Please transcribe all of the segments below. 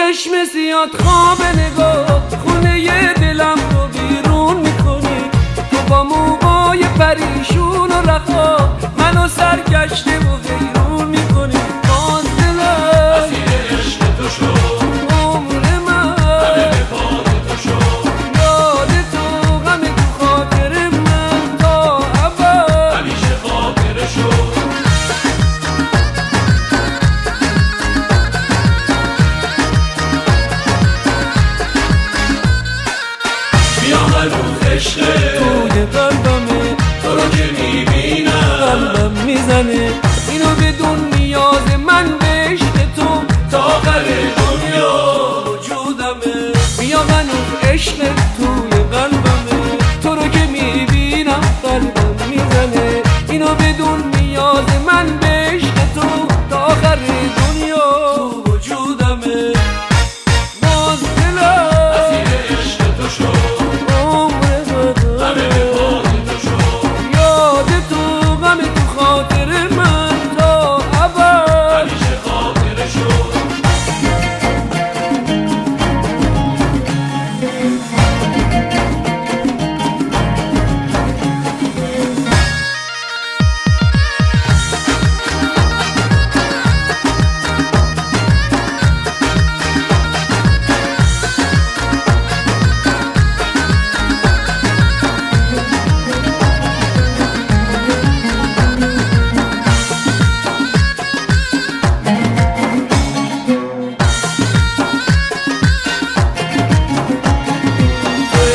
چشم زیاد خواب نگاه خونه دلم رو بیرون میکنی. تو با موهای پریشون و رخا منو سرگشته و حیرون میکنی. باز دلم اسیر عشق تو شد، عمر من همه به پاد تو شد. یاد تو غم تو خاطر من تا ابد همیشه خاطره شد. بیا هنوز عشقه توی قلبمه، تو رو که میبینم قلبم میزنه اینو بدون نیاز من به عشق تو تا آخر دنیا. وجودمه. بیا هنوز عشق توی قلبمه، تو رو که میبینم قلبم میزنه اینو بدون نیاز من به عشق تو تا آخر دنیا. تو وجودمه. باز دلم اسیر عشق تو شد، عمر من همه به پاد تو شد. یاد تو غم تو خاطر من تا ابد همیشه خاطره شد.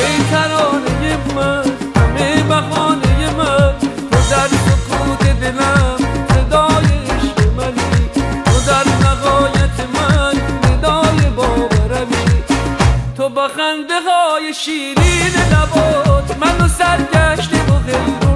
ای ترانه من، همه بهانه من، تو در سکوت دلم صدای عشق منی. تو در نهایت من ندای باورمی. تو با خنده های شیرین لبات منو سرگشته و حیران